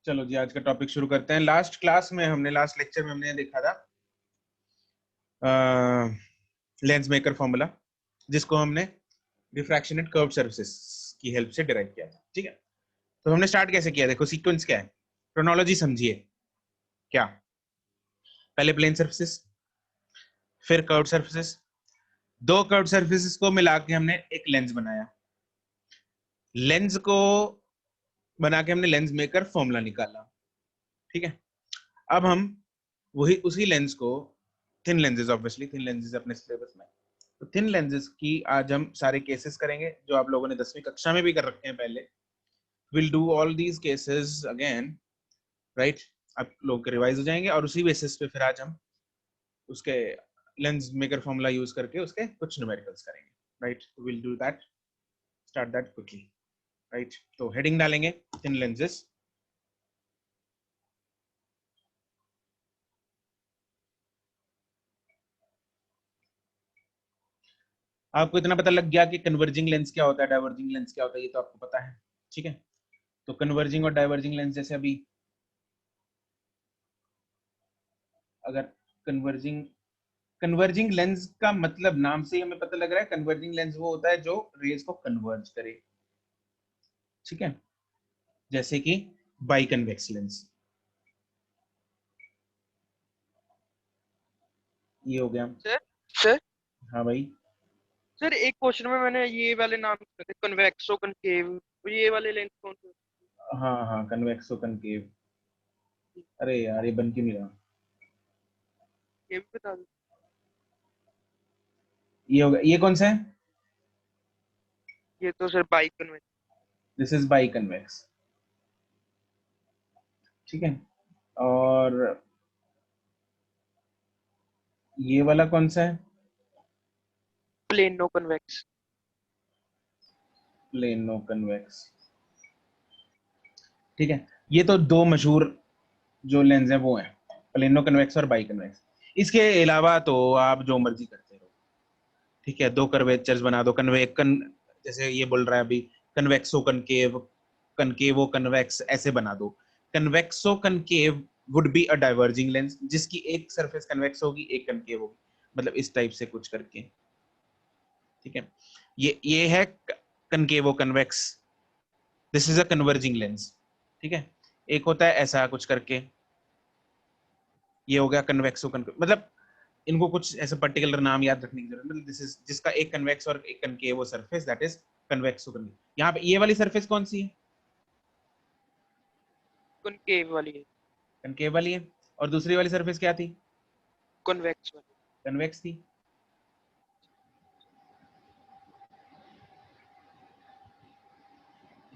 चलो जी, आज का टॉपिक शुरू करते हैं। लास्ट लेक्चर में हमने देखा था लेंस मेकर फॉर्मूला, जिसको हमने डिफ्रैक्शन एट कर्व्ड सरफेसेस की हेल्प से डिराइव किया था। ठीक है, तो हमने स्टार्ट कैसे किया? देखो सीक्वेंस क्या है, क्रोनोलॉजी समझिए। क्या? पहले प्लेन सरफेसेस, फिर कर्व्ड सरफेसेस, दो कर्व्ड सरफेसेस को मिला के हमने एक लेंस बनाया। लेंस को बना के हमने लेंस मेकर फॉर्मूला निकाला। ठीक है, अब हम वही उसी लेंस को, thin lenses, obviously thin lenses अपने सिलेबस में, तो थिन लेंसेज की आज हम सारे केसेस करेंगे जो आप लोगों ने 10वीं कक्षा में भी कर रखे हैं पहले। Will do all these cases again, right? आप लोग रिवाइज हो जाएंगे और उसी बेसिस पे फिर आज हम उसके लेंस मेकर फॉर्मूला यूज करके उसके कुछ न्यूमेरिकल्स करेंगे, right? Will do that, start that quickly, right? तो हेडिंग डालेंगे थिन लेंसेज। आपको इतना पता लग गया कि कन्वर्जिंग लेंस क्या होता है, डाइवर्जिंग लेंस क्या होता है, ये तो आपको पता है। ठीक है, तो कन्वर्जिंग और डाइवर्जिंग लेंस, जैसे अभी अगर कन्वर्जिंग कन्वर्जिंग लेंस का मतलब नाम से ही हमें पता लग रहा है, कन्वर्जिंग लेंस वो होता है जो रेज को कन्वर्ज करे। ठीक है, जैसे कि बाई कन्वेक्स लेंस, ये हो गया। सर सर हाँ भाई, सर एक क्वेश्चन में मैंने ये वाले नाम लिखे थे, कन्वेक्सो कनकेव, तो ये वाले लेंस कौन से? हाँ हाँ, कन्वेक्सो कनकेव। अरे यार, ये बन क्यों नहीं रहा? ये भी बता दो। ये हो गया। ये कौन सा है? ये तो sir by convex. This is by convex. ठीक है, और ये वाला कौन सा है? Plano convex. Plano convex. ठीक है, ये तो दो मशहूर जो लेंस है वो है, प्लेनो कन्वेक्स और बाई कन्वेक्स। इसके अलावा तो आप जो मर्जी करते रहो। ठीक है, दो कर्वेचर्स बना दो, जैसे ये बोल रहा है अभी, कन्वेक्सो कनकेव, कनकेवो कन्वेक्स, ऐसे बना दो। Convexo concave would be a diverging lens, जिसकी एक सरफेस कन्वेक्स होगी, एक कनकेव होगी, मतलब इस टाइप से कुछ करके। ठीक है, ये है concavo convex, this is a converging lens. ठीक है, एक होता है ऐसा कुछ करके, ये हो गया कन्वेक्सो कनकेव। मतलब इनको कुछ ऐसे पर्टिकुलर नाम याद रखने की जरूरत नहीं, दिस इज जिसका एक कन्वेक्स और एक concave surface, that is convexo concave. यहाँ पे ये वाली सरफेस कौन सी है? कनकेव वाली है। कनकेव वाली है। और दूसरी वाली सरफेस क्या थी? कन्वेक्स वाली। कन्वेक्स थी।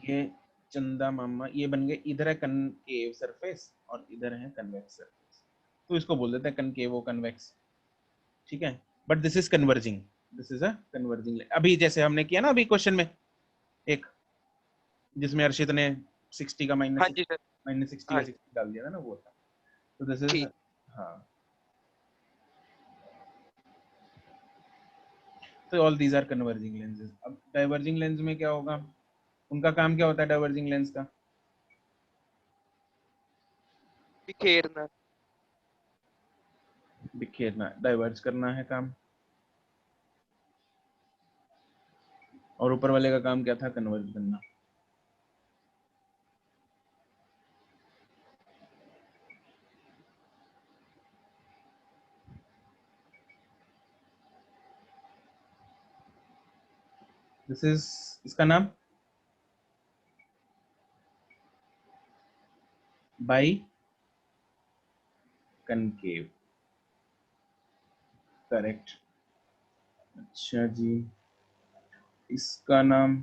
ये चंदा मामा, ये बन गए, इधर है कनकेव सरफेस और इधर है कन्वेक्स सरफेस, तो इसको बोल देते हैं कनकेवो कन्वेक्स। ठीक है, but this is converging, this is a converging. अभी जैसे हमने किया ना अभी क्वेश्चन में एक, जिसमें अर्शित ने 60 का हाँ जी सर। माइनस 60 हाँ का जी 60 डाल दिया था ना, वो था। तो दिस इज, ठीक। हाँ, तो all these are converging lenses. अब डाइवर्जिंग लेंस में क्या होगा? उनका काम क्या होता है डाइवर्जिंग लेंस का? बिखेरना। बिखेरना, डाइवर्ज करना है काम। और ऊपर वाले का काम क्या था? कन्वर्ज करना। दिस इज, इसका नाम बाई कनकेव, करेक्ट। अच्छा जी, इसका नाम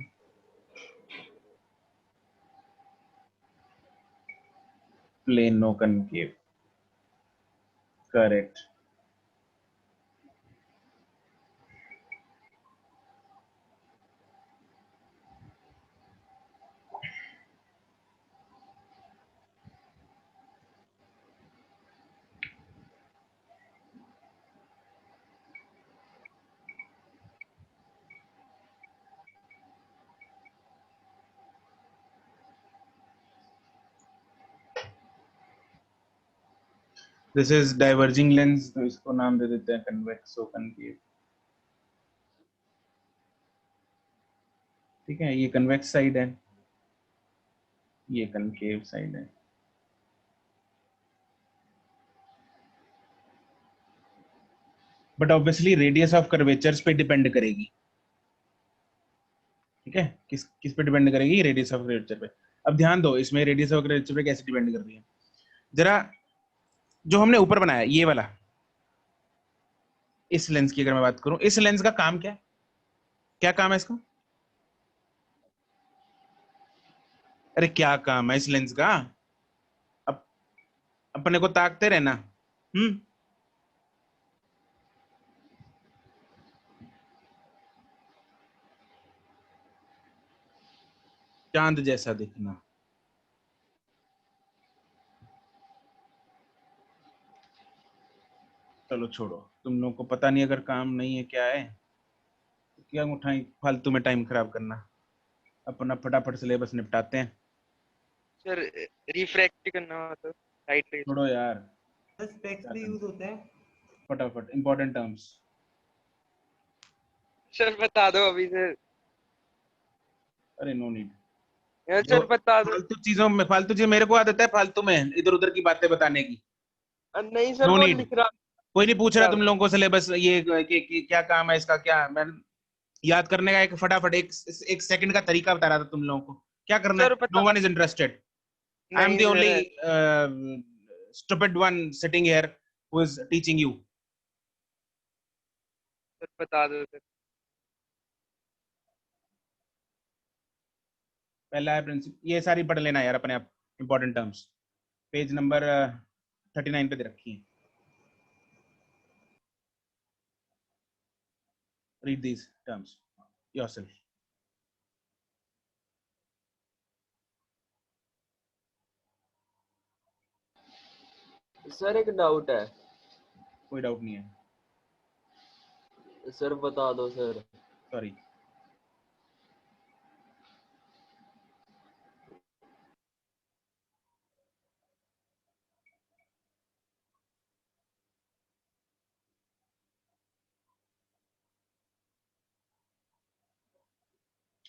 plano concave, correct. This is diverging lens, तो इसको नाम दे देते हैं कन्वेक्सो कनकेव। ठीक है, ये कन्वेक्स साइड है, ये कनकेव साइड है। But obviously radius of curvatures पे डिपेंड करेगी। ठीक है, किस किस पे डिपेंड करेगी? रेडियस ऑफ कर्वेचर पे। अब ध्यान दो, इसमें रेडियस ऑफ कर्वेचर पे कैसे डिपेंड कर रही है जरा। जो हमने ऊपर बनाया ये वाला, इस लेंस की अगर मैं बात करूं, इस लेंस का काम क्या है? क्या काम है इसका? अरे क्या काम है इस लेंस का? अब अपने को ताकते रहना। हम्म। चांद जैसा दिखना। चलो छोड़ो, तुम लोगों को पता नहीं, अगर काम नहीं है क्या है तो क्या उठाई फालतू में टाइम खराब करना। अपना फटाफट सिलेबस निपटाते हैं। सर रिफ्रैक्ट करना होता है लाइट रेज। छोड़ो यार, स्पेक्स क्या भी करना, यूज होते हैं। फटाफट इंपॉर्टेंट टर्म्स। सर बता दो अभी सर। अरे नो नीड। यार जो सर बता दो। फालतू चीजों में, फालतू चीज मेरे को आदत है फालतू में इधर उधर की बातें बताने की। नहीं सर नो वो नीड। लिख रहा कोई नहीं पूछ रहा था। तुम लोगों को सिलेबस ये क्या काम है इसका, क्या मैं याद करने का एक फटाफट एक सेकंड का तरीका बता रहा था तुम लोगों को। क्या करना सर है? नो बता। One is interested. I am नहीं द सर ओनली है। stupid one sitting here who is teaching you. Sir बता दो सर। पहला है प्रिंसिपल, ये सारी पढ़ लेना यार अपने आप, इंपॉर्टेंट टर्म्स। पेज नंबर 39 पे दे रखी है। Read these terms yourself. Sir एक डाउट है। कोई डाउट नहीं है, सर बता दो सर। सॉरी।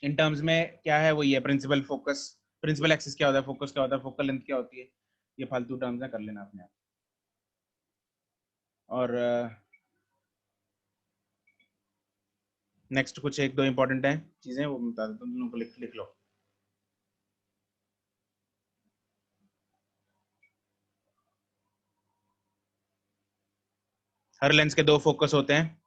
इन टर्म्स में क्या है, वो ये प्रिंसिपल फोकस, प्रिंसिपल एक्सिस क्या होता है, फोकस क्या होता है, फोकल लेंथ क्या होती है, ये फालतू टर्म्स है, कर लेना अपने आप। और नेक्स्ट कुछ एक दो इंपॉर्टेंट है चीजें, वो बता देता हूँ, तुम लोगों को लिख लिख लो। हर लेंस के दो फोकस होते हैं।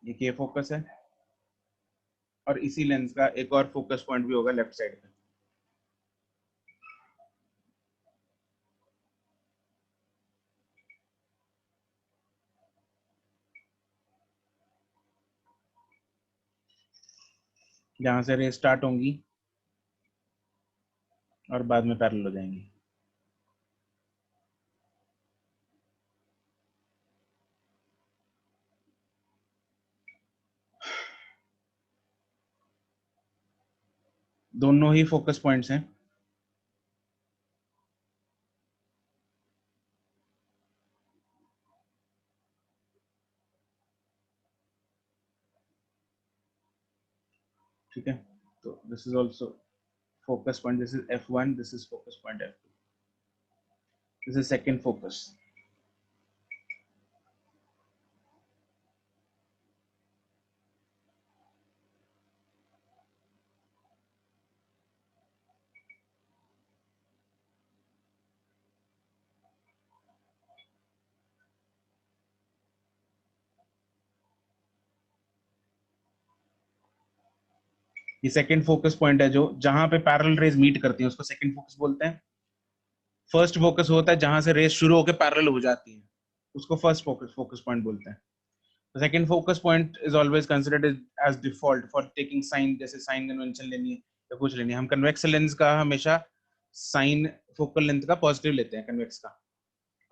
एक ये फोकस है, और इसी लेंस का एक और फोकस पॉइंट भी होगा लेफ्ट साइड पे। जहां से रे स्टार्ट होंगी और बाद में पैरेलल हो जाएंगी। दोनों ही फोकस पॉइंट्स हैं। ठीक है, तो this is also focus point, this is F1, this is focus point F2, this is second focus. ये सेकंड फोकस पॉइंट है, जो जहां पे पैरेलल रेज मीट करती हैं उसको सेकंड फोकस बोलते हैं। फर्स्ट फोकस होता है जहां से रेज शुरू होकर पैरेलल हो जाती है, उसको फर्स्ट फोकस पॉइंट बोलते हैं। तो second focus point is always considered as default for taking sign, जैसे साइन कन्वेंशन लेनी है या कुछ लेनी है। हम कन्वेक्स लेंस का हमेशा साइन फोकल लेंथ का पॉजिटिव लेते हैं, कन्वेक्स का।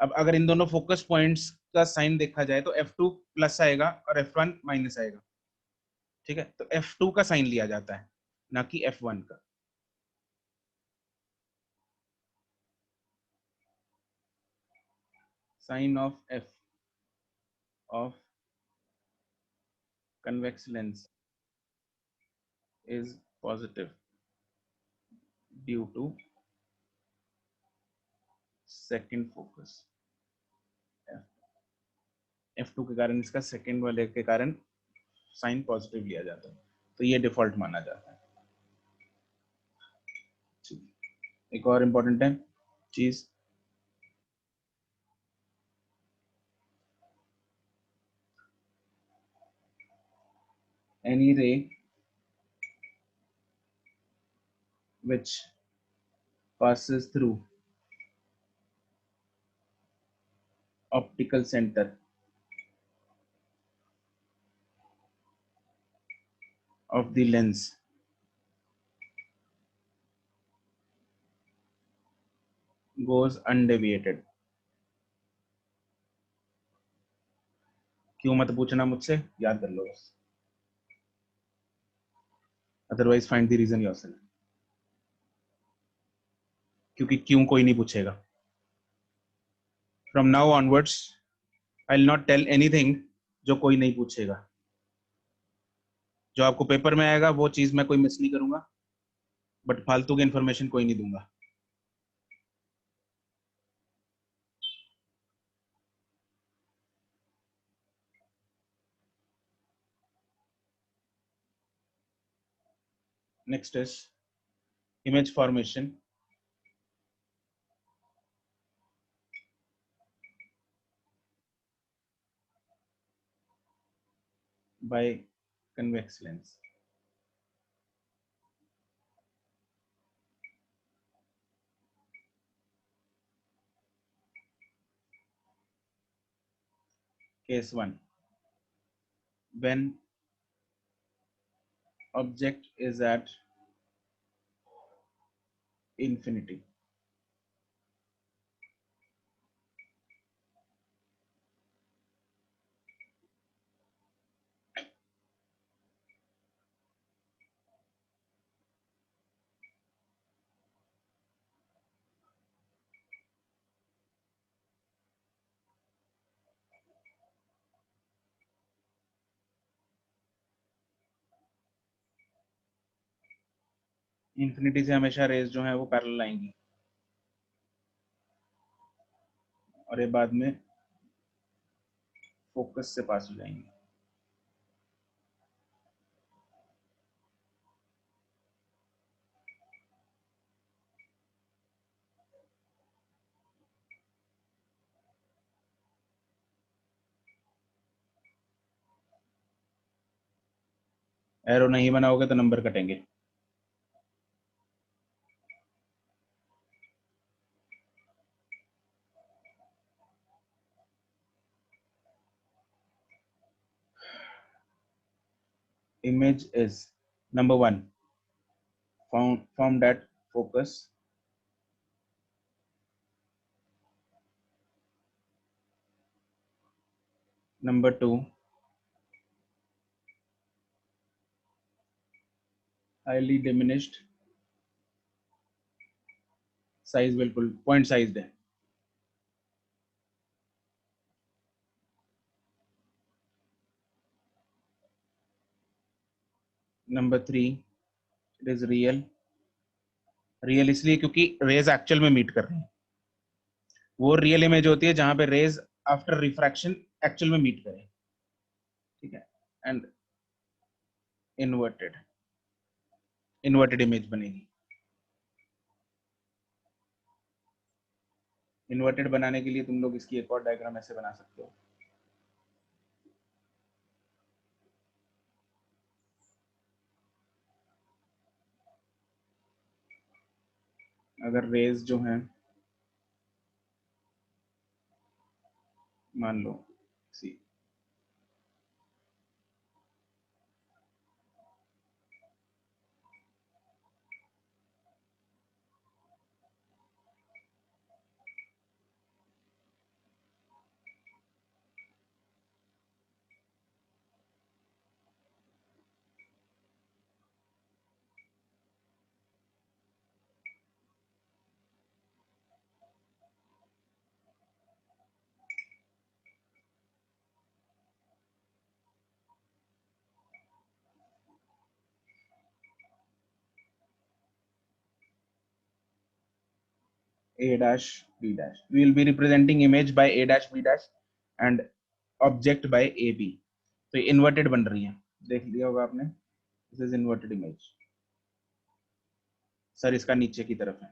अब अगर इन दोनों फोकस पॉइंट्स का साइन देखा जाए तो F2 प्लस आएगा और F1 माइनस आएगा, ठीक है। तो F2 का साइन लिया जाता है, ना कि F1 का। Sign of F of convex lens is positive due to second focus F2 के कारण, इसका सेकंड वाले के कारण साइन पॉजिटिव लिया जाता है, तो ये डिफॉल्ट माना जाता है। एक और इंपॉर्टेंट है चीज, any ray which passes through optical center of the lens goes undeviated। क्यों मत पूछना मुझसे, याद कर लो बस, otherwise find the reason yourself. क्योंकि क्यों कोई नहीं पूछेगा। From now onwards I will not tell anything जो कोई नहीं पूछेगा। जो आपको पेपर में आएगा वो चीज मैं कोई मिस नहीं करूंगा, बट फालतू की इंफॉर्मेशन कोई नहीं दूंगा। Next is image formation by convex lens। Case 1, when object is at infinity। Infinity से हमेशा रेज जो है वो पैरेलल आएंगी और ये बाद में फोकस से पास हो जाएंगी। एरो नहीं बनाओगे तो नंबर कटेंगे। Image is number 1 formed at focus, number 2 highly diminished size, बिल्कुल पॉइंट साइज है। Number 3 it is real. Real इसलिए क्योंकि रेज एक्चुअल में मीट कर रही है। वो रियल इमेज होती है जहां पे रेज आफ्टर रिफ्रैक्शन एक्चुअल में मीट करें, ठीक है। एंड इन्वर्टेड इन्वर्टेड इमेज बनेगी। इन्वर्टेड बनाने के लिए तुम लोग इसकी एक और डायग्राम ऐसे बना सकते हो। अगर रेज जो है मान लो सी a dash b dash, we will be representing image by a dash b dash and object by a b. तो इन्वर्टेड बन रही है, देख लिया होगा आपने, this is inverted image. Sir इसका नीचे की तरफ है,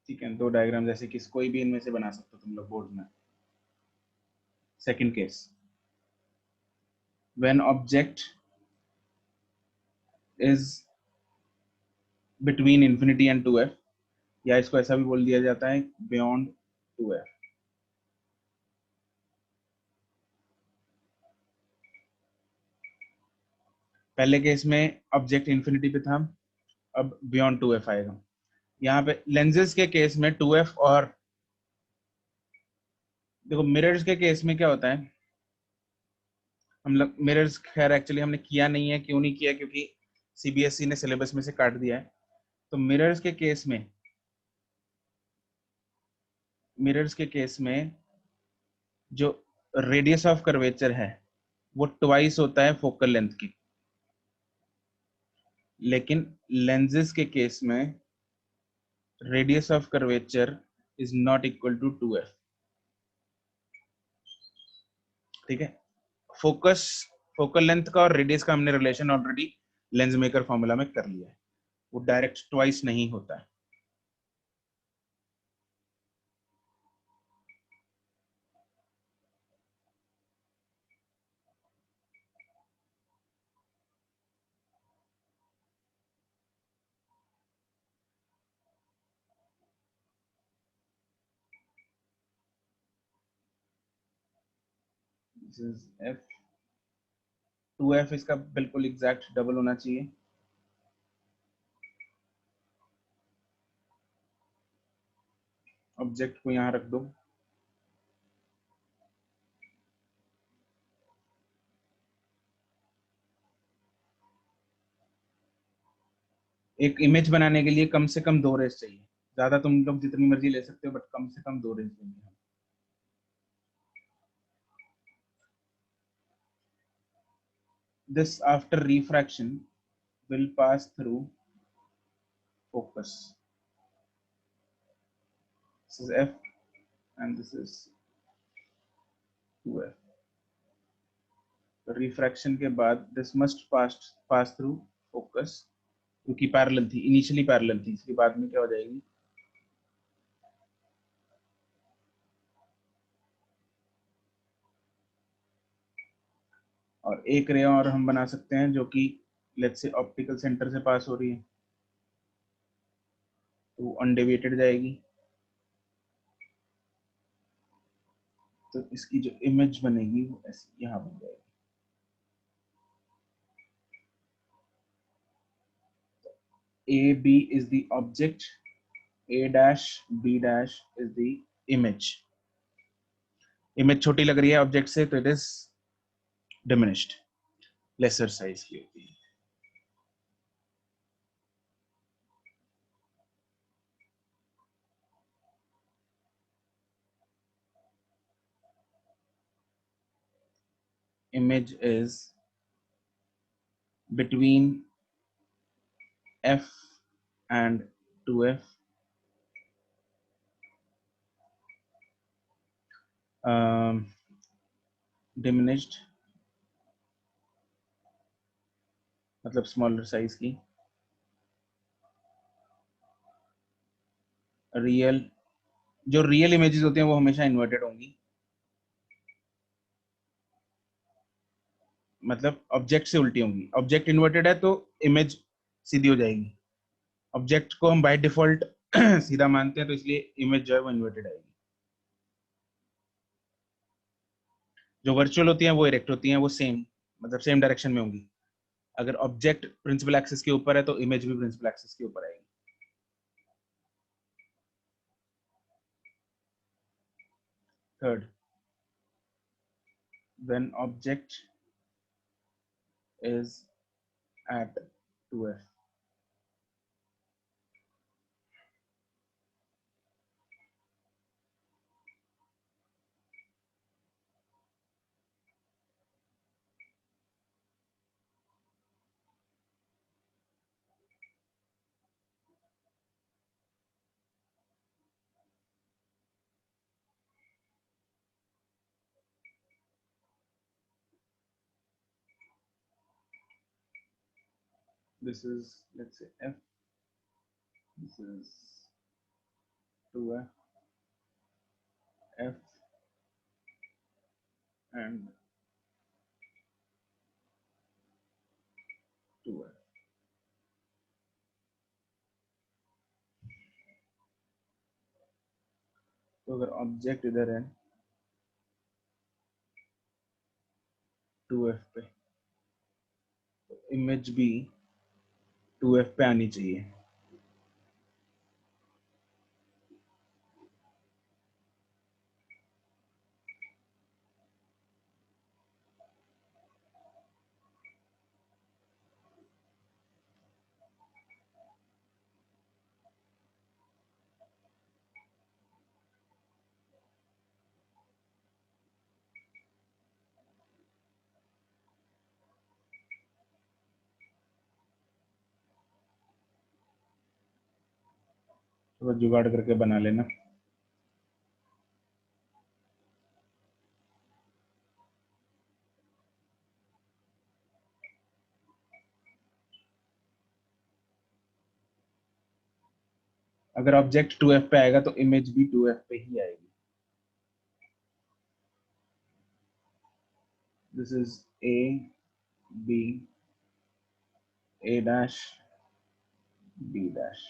ठीक है। दो डायग्राम जैसे कि कोई भी इनमें से बना सकते हो तुम लोग बोर्ड में। Second case, when object is between infinity and 2f, या इसको ऐसा भी बोल दिया जाता है बियॉन्ड 2f। पहले केस में ऑब्जेक्ट इंफिनिटी पे था, अब बियॉन्ड 2f आएगा। यहाँ पे लेंसेज के केस में 2f, और देखो मिरर्स के केस में क्या होता है, हम लोग मिरर्स खैर एक्चुअली हमने किया नहीं है, क्यों नहीं किया, क्योंकि सीबीएसई ने सिलेबस में से काट दिया है। तो मिरर्स के केस में जो रेडियस ऑफ कर्वेचर है वो ट्वाइस होता है फोकल लेंथ की, लेकिन लेंसेज के केस में radius of curvature is not equal to 2f, ठीक है। फोकल लेंथ का और रेडियस का हमने relation already lens maker formula में कर लिया है, वो डायरेक्ट ट्वाइस नहीं होता है। This is f, 2f इसका बिल्कुल एग्जैक्ट डबल होना चाहिए। ऑब्जेक्ट को यहां रख दो, एक इमेज बनाने के लिए कम से कम 2 रेस चाहिए, ज्यादा तुम लोग जितनी मर्जी ले सकते हो, बट कम से कम 2 रेस लेंगे हम। This after refraction will pass through focus. This is f and this is 2f. तो रिफ्रैक्शन के बाद this must pass through focus, क्योंकि पैरेलल थी, इनिशियली पैरेलल थी, इसके बाद में क्या हो जाएगी, और एक रे और हम बना सकते हैं जो कि लेट्स से ऑप्टिकल सेंटर से पास हो रही है, तो अनडेविएटेड जाएगी। तो इसकी जो इमेज बनेगी वो ऐसी यहाँ बन जाएगी। A B is the object, A dash B dash is the image. Image छोटी लग रही है ऑब्जेक्ट से, तो it is diminished, lesser size की होती है। Image is between f and 2f, diminished मतलब स्मॉलर साइज की। रियल, जो रियल इमेजेस होती हैं वो हमेशा इन्वर्टेड होंगी, मतलब ऑब्जेक्ट से उल्टी होंगी। ऑब्जेक्ट इन्वर्टेड है तो इमेज सीधी हो जाएगी। ऑब्जेक्ट को हम बाय डिफॉल्ट सीधा मानते हैं, तो इसलिए इमेज जो है वो इन्वर्टेड आएगी। जो वर्चुअल होती हैं वो इरेक्ट होती हैं, वो सेम मतलब सेम डायरेक्शन में होंगी। अगर ऑब्जेक्ट प्रिंसिपल एक्सिस के ऊपर है तो इमेज भी प्रिंसिपल एक्सिस के ऊपर आएगी। Third, when object is at 2f, this is, let's say, f, this is 2f, f and 2f। तो अगर ऑब्जेक्ट इधर है 2f पे, तो इमेज भी 2f पे आनी चाहिए। तो जुगाड़ करके बना लेना। अगर ऑब्जेक्ट 2f पे आएगा तो इमेज भी 2f पे ही आएगी। This is a, b, a dash, b dash,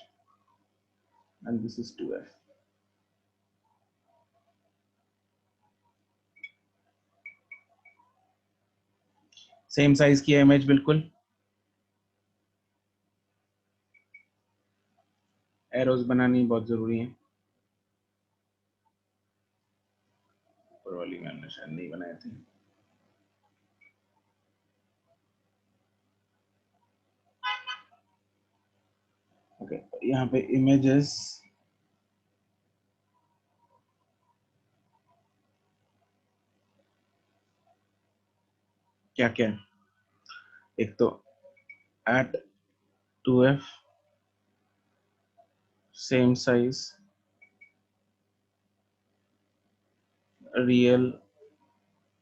and this is 2f। Same size की इमेज बिल्कुल। एरोज बनानी बहुत जरूरी है। ऊपर वाली मैंने शायद नहीं बनाए थे। ओके, यहाँ पे इमेजेस क्या क्या है? एक तो at 2f, same size, real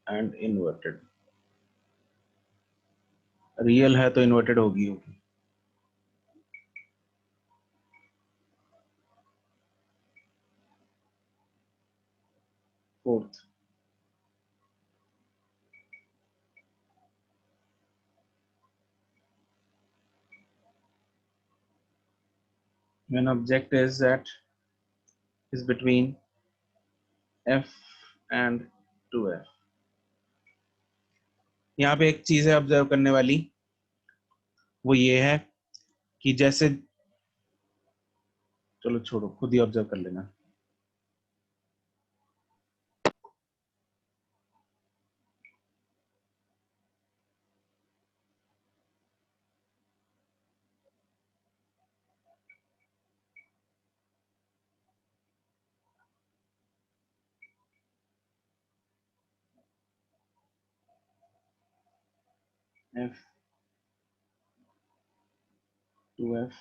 and inverted. Real है तो इन्वर्टेड होगी। Fourth, when object is between f and 2f। यहाँ पे एक चीज है ऑब्जर्व करने वाली, वो ये है कि जैसे, चलो छोड़ो, खुद ही ऑब्जर्व कर लेना। f 2f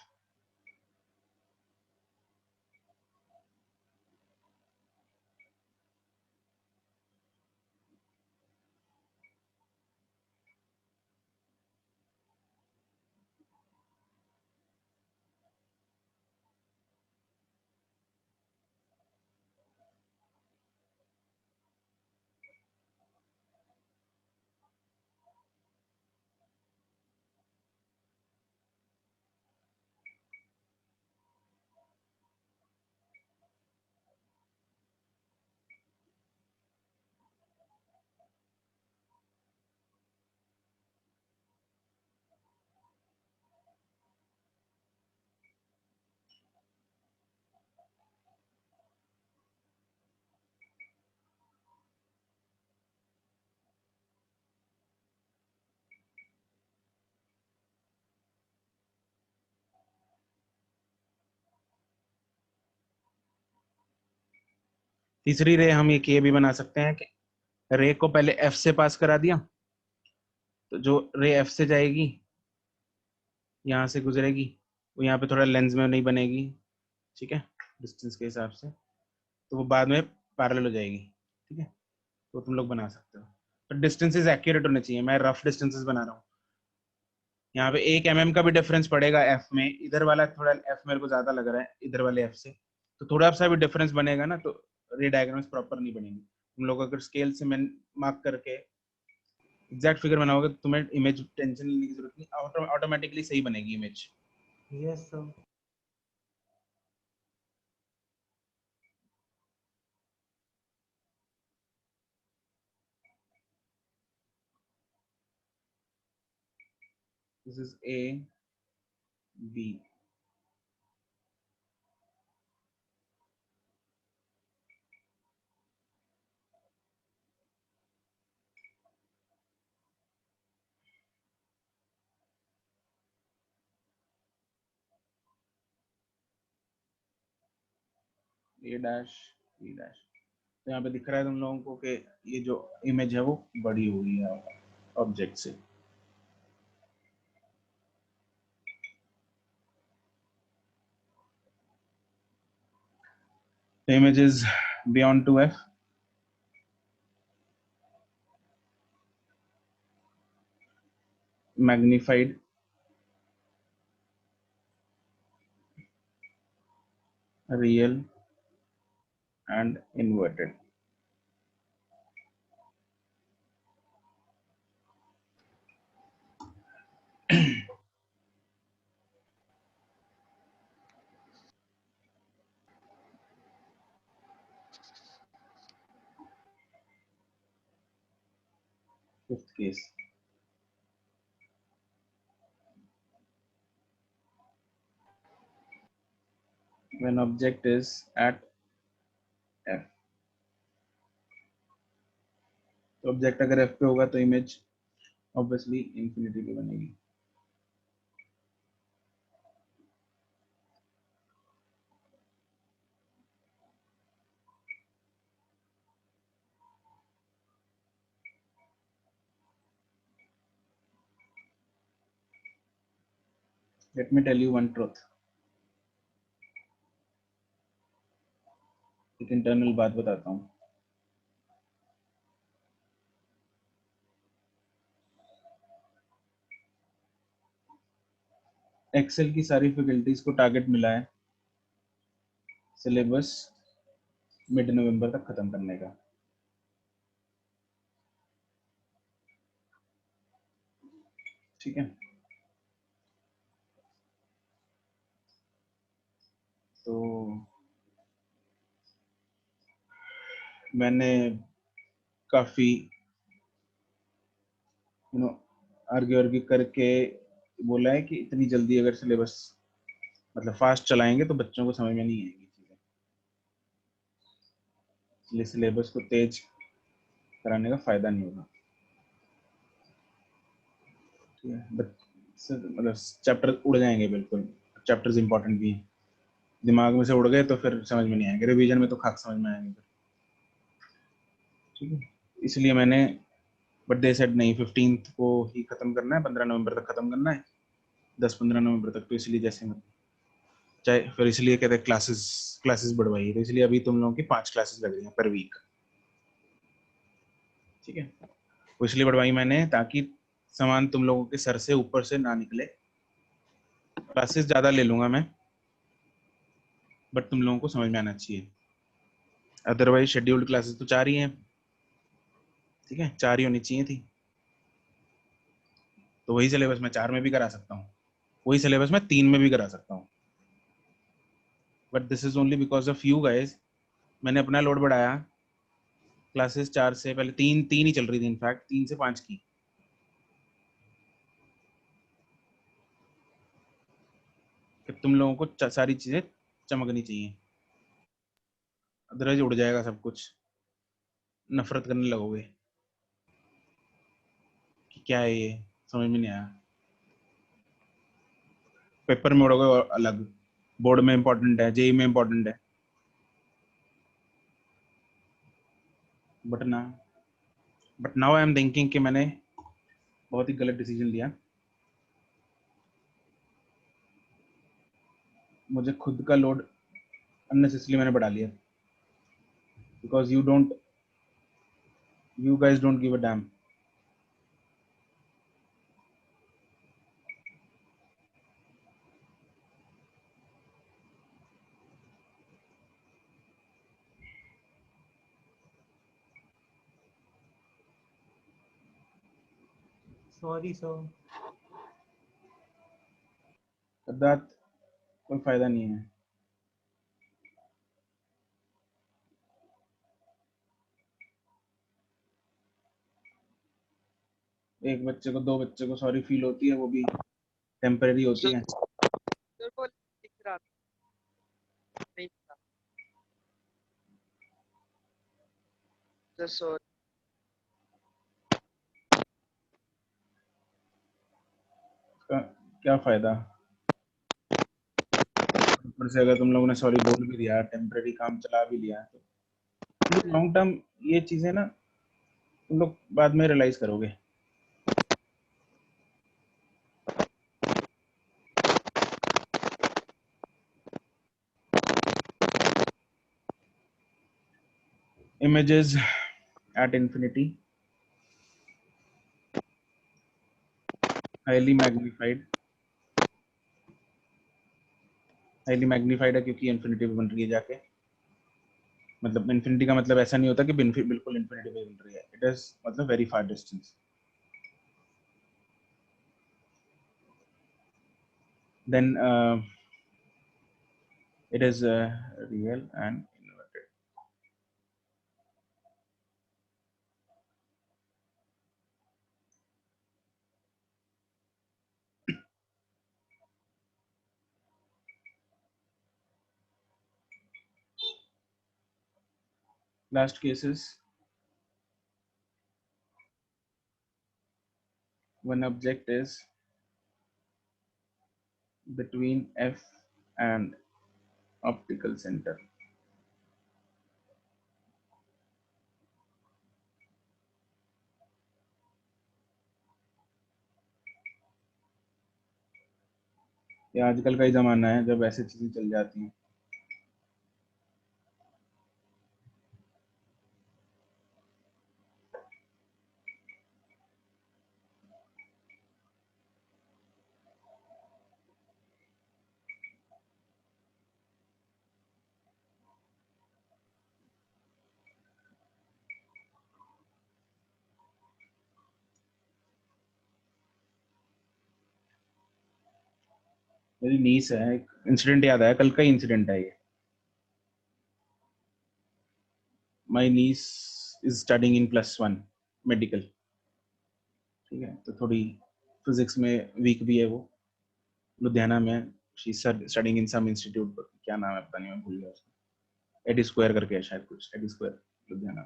तीसरी रे हम एक ये भी बना सकते हैं कि रे को पहले एफ से पास करा दिया, तो जो रे एफ से जाएगी यहाँ से गुजरेगी, वो यहाँ पे थोड़ा लेंस में नहीं बनेगी, ठीक है, डिस्टेंस के हिसाब से, तो वो बाद में पैरेलल हो जाएगी, ठीक है। तो तुम लोग बना सकते हो। तो डिस्टेंसेस एक्यूरेट होने चाहिए, मैं रफ डिस्टेंसेस बना रहा हूँ। यहाँ पे 1 mm का भी डिफरेंस पड़ेगा एफ में, इधर वाला थोड़ा एफ मेरे को ज्यादा लग रहा है इधर वाले एफ से, तो थोड़ा सा भी डिफरेंस बनेगा ना तो रे डायग्राम्स प्रॉपर नहीं बनेंगे। तुम लोग अगर स्केल से मैं मार्क करके एग्जैक्ट फिगर बनाओगे तो तुम्हें इमेज टेंशन लेने की जरूरत नहीं, ऑटोमेटिकली सही बनेगी image. Yes sir. This is A B, A dash B dash. तो यहाँ पे दिख रहा है तुम लोगों को कि ये जो इमेज है वो बड़ी हुई है ऑब्जेक्ट से। The image is beyond 2f. Magnified, real, and inverted. Fifth case. When object is at f. तो ऑब्जेक्ट अगर f पे होगा तो इमेज ऑब्वियसली इंफिनिटी पे बनेगी। Let me tell you one truth. एक इंटरनल बात बताता हूँ। एक्सेल की सारी फैकल्टीज को टारगेट मिला है सिलेबस मिड नवंबर तक खत्म करने का। ठीक है, तो मैंने काफी आर्ग्यू करके बोला है कि इतनी जल्दी अगर सिलेबस मतलब फास्ट चलाएंगे तो बच्चों को समझ में नहीं आएगी चीजें, इसलिए सिलेबस को तेज कराने का फायदा नहीं होगा। ठीक है, मतलब चैप्टर उड़ जाएंगे बिल्कुल, चैप्टर्स इंपॉर्टेंट भी हैं, दिमाग में से उड़ गए तो फिर समझ में नहीं आएंगे, रिवीजन में तो खाक समझ में आएंगे फिर। ठीक है, इसलिए मैंने बट दे सेड नहीं 15th को ही खत्म करना है, 15 नवंबर तक खत्म करना है, 10-15 नवंबर तक, तो इसलिए जैसे मतलब चाहे फिर इसलिए कहते हैं क्लासेस बढ़वाई, तो इसलिए अभी तुम लोगों की 5 क्लासेस लग रही हैं पर वीक। ठीक है, वो इसलिए बढ़वाई मैंने ताकि सामान तुम लोगों के सर से ऊपर से ना निकले। क्लासेस ज्यादा ले लूंगा मैं, बट तुम लोगों को समझ में आना चाहिए। अदरवाइज शेड्यूल्ड क्लासेस तो 4 ही हैं, ठीक है, 4 ही होनी चाहिए थी, तो वही सिलेबस मैं 4 में भी करा सकता हूँ, वही सिलेबस मैं 3 में भी करा सकता हूँ, but this is only because of you guys. मैंने अपना लोड बढ़ाया, क्लासेस 4 से पहले 3 ही चल रही थी, इनफैक्ट 3 से 5 की, कि तुम लोगों को सारी चीजें चमकनी चाहिए, अदरवाइज उड़ जाएगा सब कुछ, नफरत करने लगोगे कि क्या है ये, समझ में नहीं आया। पेपर में उड़ोगे और अलग, बोर्ड में इंपॉर्टेंट है, जेई में इंपॉर्टेंट है। But now I am thinking कि मैंने बहुत ही गलत डिसीजन लिया। मुझे खुद का लोड अननेसेसरी मैंने बढ़ा लिया, because you guys don't give a damn. Sorry, sir. Siddharth, कोई फायदा नहीं है। एक बच्चे को, दो बच्चे को सॉरी फील होती है, वो भी टेम्पररी होती है। सर को दिख रहा था, नहीं था सर। इसका क्या फायदा? ऊपर से अगर तुम लोगों ने सॉरी बोल भी दिया, टेम्पररी काम चला भी लिया, तो लॉन्ग टर्म ये चीजें ना तुम लोग बाद में रियलाइज करोगे। Images at infinity, highly magnified है क्योंकि इन्फिनिटी पे बन रही है जाके। मतलब इन्फिनिटी का मतलब ऐसा नहीं होता कि बिल्कुल इन्फिनिटी पे बन रही है। इट इज मतलब very far distance. Then it is real and inverted. Last cases, one object is between F and optical center. ये आजकल का ही जमाना है जब ऐसी चीजें चल जाती हैं। मेरी नीस है, एक इंसिडेंट याद आया, कल का ही इंसिडेंट है ये। My niece is studying in +1 medical, ठीक है, तो थोड़ी फिजिक्स में वीक भी है वो। लुधियाना में she studying in some institute, क्या नाम है पता नहीं, मैं भूल गया उसका। एडी स्क्वायर करके है शायद, कुछ एडी स्क्वायर लुधियाना।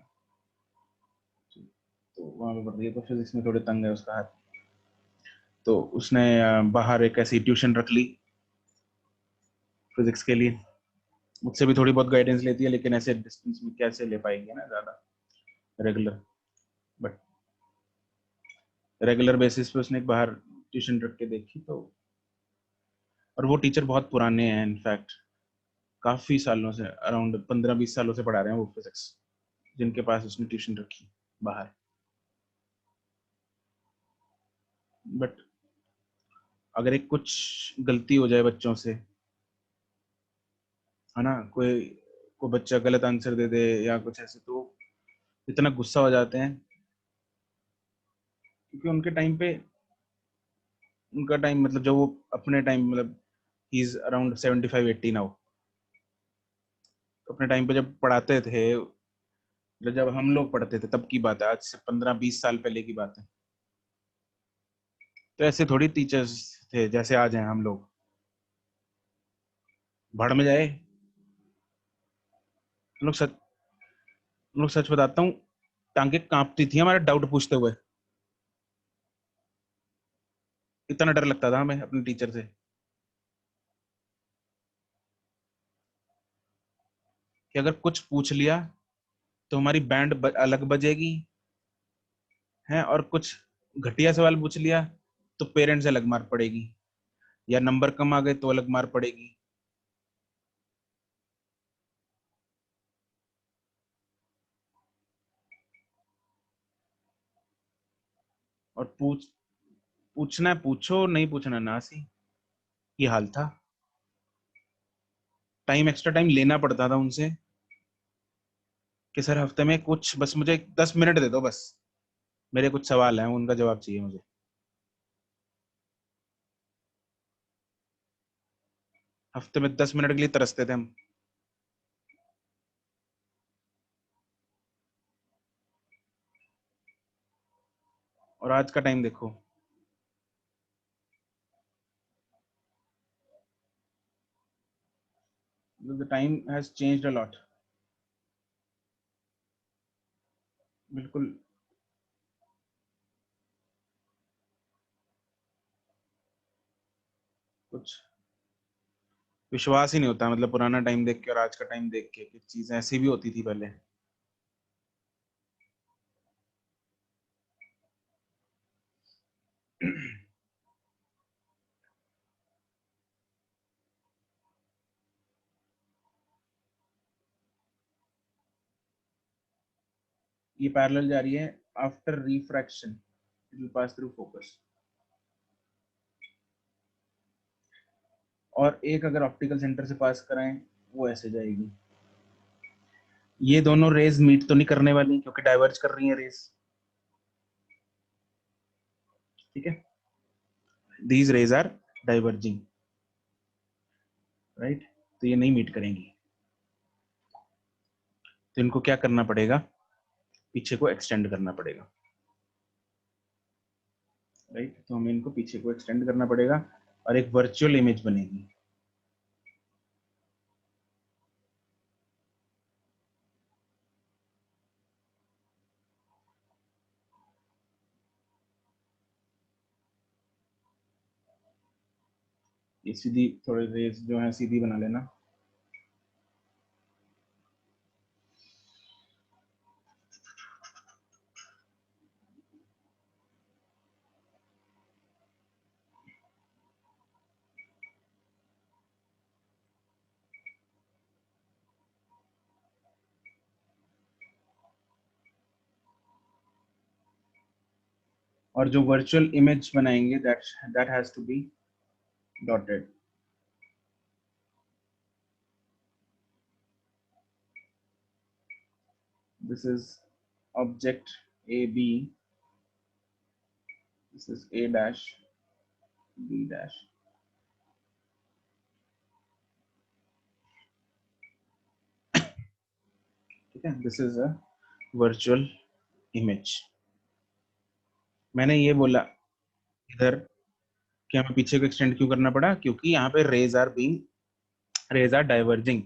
तो वहाँ पे पढ़ रही है, तो फिजिक्स में थोड़े तंग है उसका हाथ। तो उसने बाहर एक ऐसी ट्यूशन रख ली फिजिक्स के लिए। मुझसे भी थोड़ी बहुत गाइडेंस लेती है, लेकिन ऐसे डिस्टेंस में कैसे ले पाएगी ना ज़्यादा रेगुलर। बट रेगुलर बेसिस पे उसने एक बाहर ट्यूशन रख के देखी तो, और वो टीचर बहुत पुराने हैं, इनफैक्ट काफ़ी सालों से, अराउंड 15-20 सालों से पढ़ा रहे हैं वो फिजिक्स, जिनके पास उसने ट्यूशन रखी बाहर। बट अगर एक कुछ गलती हो जाए बच्चों से, है ना, कोई बच्चा गलत आंसर दे दे या कुछ ऐसे, तो इतना गुस्सा हो जाते हैं, क्योंकि उनका टाइम मतलब जो वो अपने टाइम, मतलब ही इज अराउंड 75-80 नाउ। अपने टाइम पे जब पढ़ाते थे, जब हम लोग पढ़ते थे तब की बात है, आज से 15-20 साल पहले की बात है। तो ऐसे थोड़ी टीचर्स थे जैसे आज हैं हम लोग। भाड़ में जाए। हम लोग सच बताता हूँ, टांगे कांपती थी हमारे डाउट पूछते हुए। इतना डर लगता था हमें अपने टीचर से कि अगर कुछ पूछ लिया तो हमारी बैंड अलग बजेगी है, और कुछ घटिया सवाल पूछ लिया तो पेरेंट्स अलग मार पड़ेगी, या नंबर कम आ गए तो अलग मार पड़ेगी। और पूछना है पूछो, नहीं पूछना ना सी, ये हाल था। टाइम एक्स्ट्रा टाइम लेना पड़ता था उनसे कि सर हफ्ते में कुछ बस मुझे 10 मिनट दे दो, बस मेरे कुछ सवाल हैं उनका जवाब चाहिए मुझे। हफ्ते में 10 मिनट के लिए तरसते थे हम। और आज का टाइम देखो, the time has changed a lot. बिल्कुल। कुछ विश्वास ही नहीं होता, मतलब पुराना टाइम देख के और आज का टाइम देख के कि चीजें ऐसी भी होती थी पहले। ये पैरेलल जा रही है, after refraction it will pass through focus. और एक अगर ऑप्टिकल सेंटर से पास कराएं वो ऐसे जाएगी। ये दोनों रेज मीट तो नहीं करने वाली क्योंकि डाइवर्ज कर रही हैं रेज, ठीक है। These rays are diverging, right. तो ये नहीं मीट करेंगी, तो इनको क्या करना पड़ेगा, पीछे को एक्सटेंड करना पड़ेगा, राइट। तो हमें इनको पीछे को एक्सटेंड करना पड़ेगा और एक वर्चुअल इमेज बनेगी। ये सीधी थोड़ी रेज जो है सीधी बना लेना। और जो वर्चुअल इमेज बनाएंगे that has to be dotted. This is object AB, this is A dash B dash, ठीक है। This is a virtual image. मैंने ये बोला इधर कि हमें पीछे को एक्सटेंड क्यों करना पड़ा, क्योंकि यहाँ पे रेज आर डाइवर्जिंग,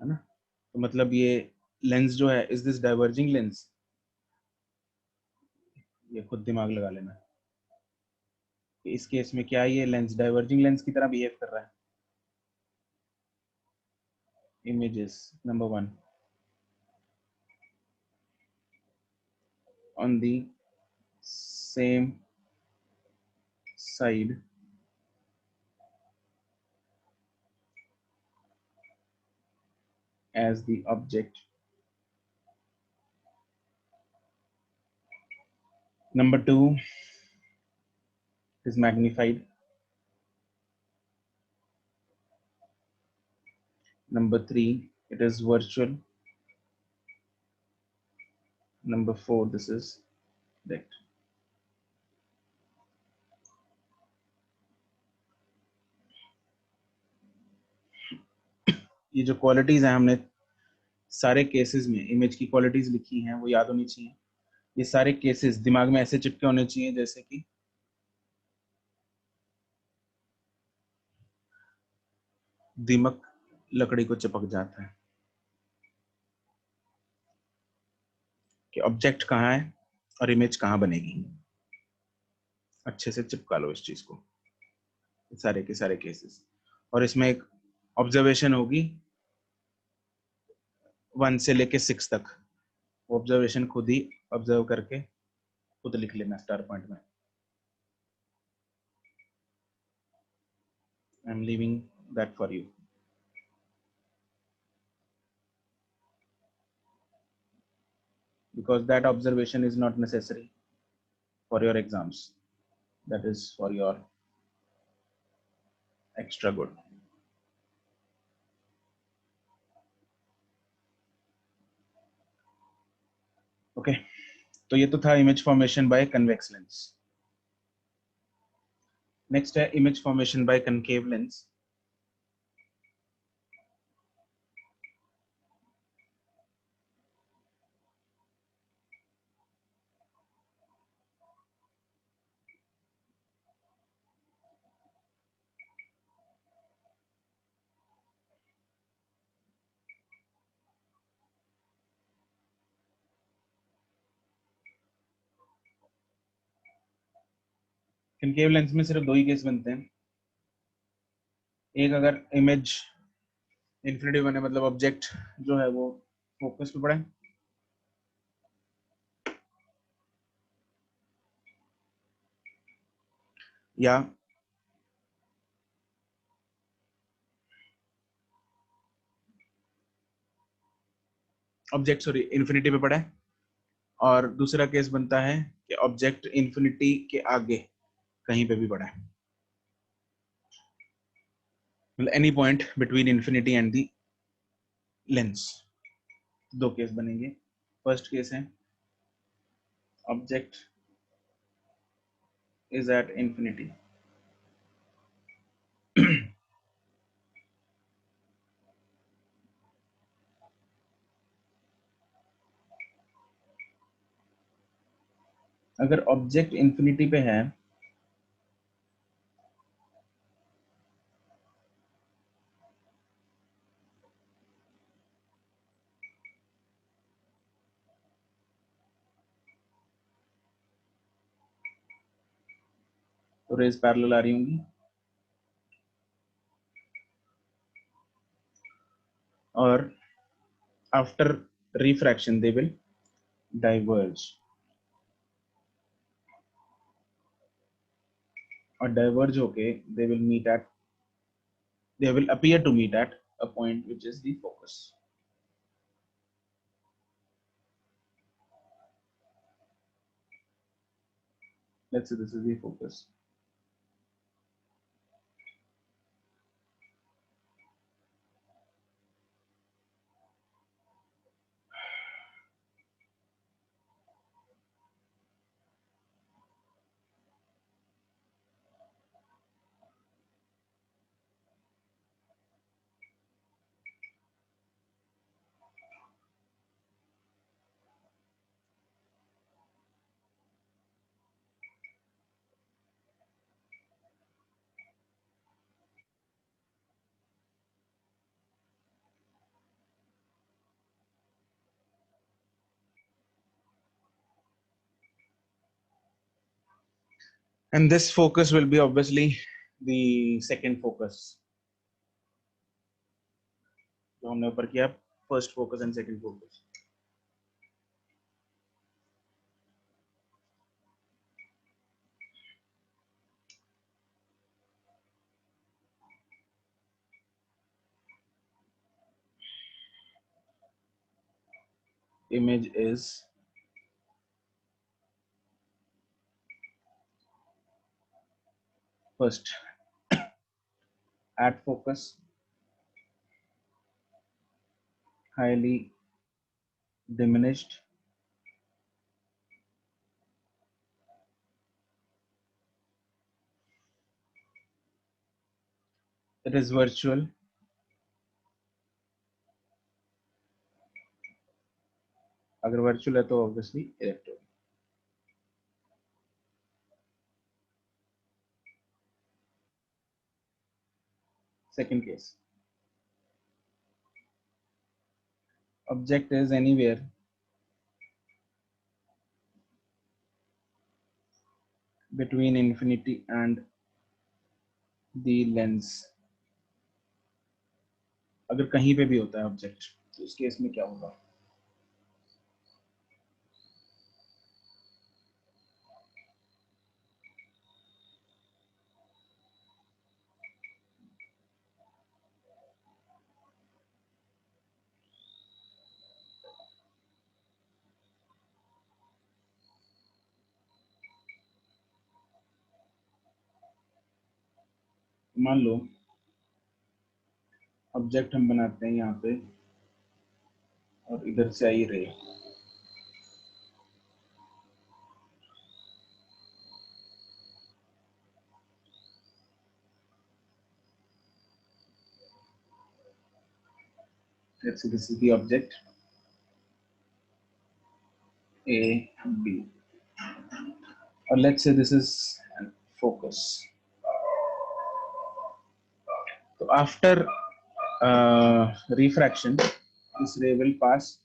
है ना। तो मतलब ये लेंस जो है, इज दिस डाइवर्जिंग लेंस, ये खुद दिमाग लगा लेना। इस केस में क्या ये लेंस डाइवर्जिंग लेंस की तरह बिहेव कर रहा है। Images number 1 on the same side as the object. Number 2 is magnified. Number 3, it is virtual. Number 4, this is direct. ये जो क्वालिटीज हैं हमने सारे केसेस में इमेज की क्वालिटीज लिखी हैं वो याद होनी चाहिए। ये सारे केसेस दिमाग में ऐसे चिपके होने चाहिए जैसे कि दीमक लकड़ी को चिपक जाता है, कि ऑब्जेक्ट कहाँ है और इमेज कहाँ बनेगी। अच्छे से चिपका लो इस चीज को, सारे के सारे केसेस। और इसमें एक ऑब्जर्वेशन होगी 1 से लेके 6 तक ऑब्जर्वेशन खुद ही ऑब्जर्व करके खुद लिख लेना स्टार पॉइंट में। I am leaving that for you. Because that observation is not necessary for your exams. That is for your extra good. Okay, तो ये तो था image formation by convex lens. Next है image formation by concave lens. Concave lens में सिर्फ 2 ही case बनते हैं। एक अगर इमेज इन्फिनिटी बने, मतलब ऑब्जेक्ट जो है वो फोकस पे पड़े, या ऑब्जेक्ट इन्फिनिटी पे पड़े, और दूसरा केस बनता है कि ऑब्जेक्ट इन्फिनिटी के आगे कहीं पे भी पड़ा है, मतलब any point between infinity and the lens. 2 case बनेंगे। फर्स्ट केस है ऑब्जेक्ट इज एट इन्फिनिटी, अगर ऑब्जेक्ट इन्फिनिटी पे है तो रेज पैरेलल आ रही होंगी, और after refraction they will diverge, और डाइवर्ज होके they will appear to meet at a point which is the focus. Let's say this is the focus. And this focus will be obviously the second focus. जो हमने ऊपर किया, first focus and second focus. Image is first at focus, highly diminished, it is virtual, अगर virtual है तो obviously electro. Second case, object is anywhere between infinity and the lens, अगर कहीं पे भी होता है ऑब्जेक्ट, तो इस केस में क्या होगा? मान लो ऑब्जेक्ट हम बनाते हैं यहाँ पे और इधर से आई रे, let's say this is the object A, B, or let's say this is focus. So after refraction, this ray will pass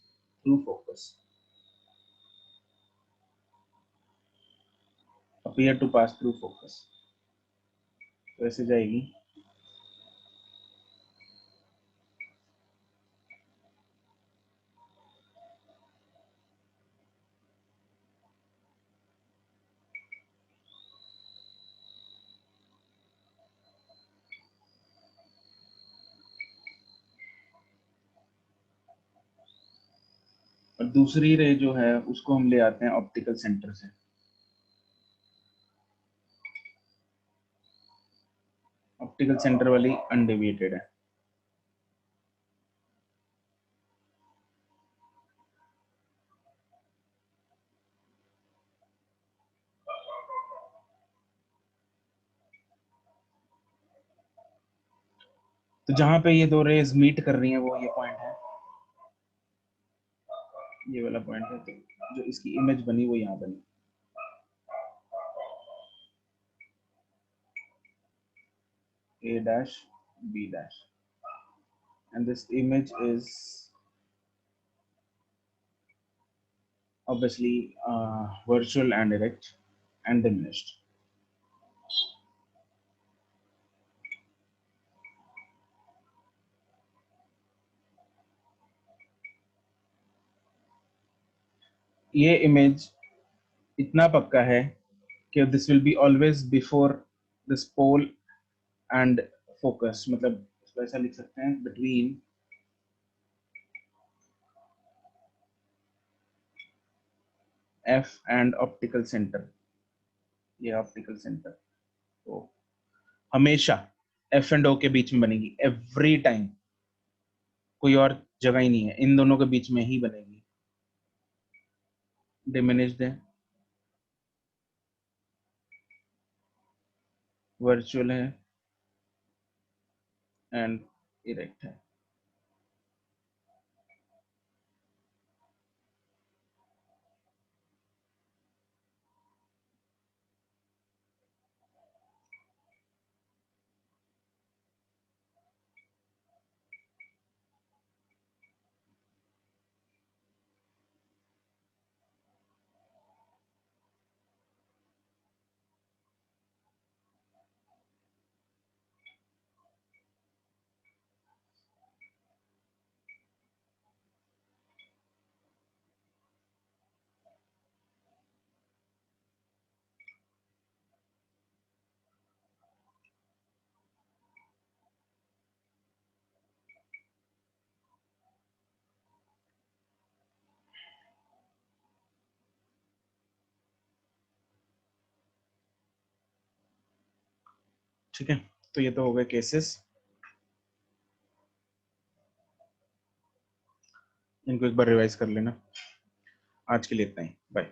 through focus, appear to pass through focus. तो ऐसे जाएगी, और दूसरी रे जो है उसको हम ले आते हैं ऑप्टिकल सेंटर से। ऑप्टिकल सेंटर वाली अनडेविएटेड है। तो जहां पे ये दो रेज मीट कर रही हैं वो ये पॉइंट है, ये वाला पॉइंट है। तो जो इसकी इमेज बनी वो यहाँ बनी। A dash, B dash, and this image is obviously virtual and direct and diminished. ये इमेज इतना पक्का है कि this will be always before this pole and focus, मतलब इसको ऐसा लिख सकते हैं between F and optical center। ये optical center तो हमेशा F and O के बीच में बनेगी, एवरी टाइम, कोई और जगह ही नहीं है, इन दोनों के बीच में ही बनेगी। डिमिनिश्ड है, वर्चुअल है एंड इरेक्ट है। ठीक है, तो ये तो हो गए केसेस, इनको एक बार रिवाइज कर लेना। आज के लिए इतना ही, बाय।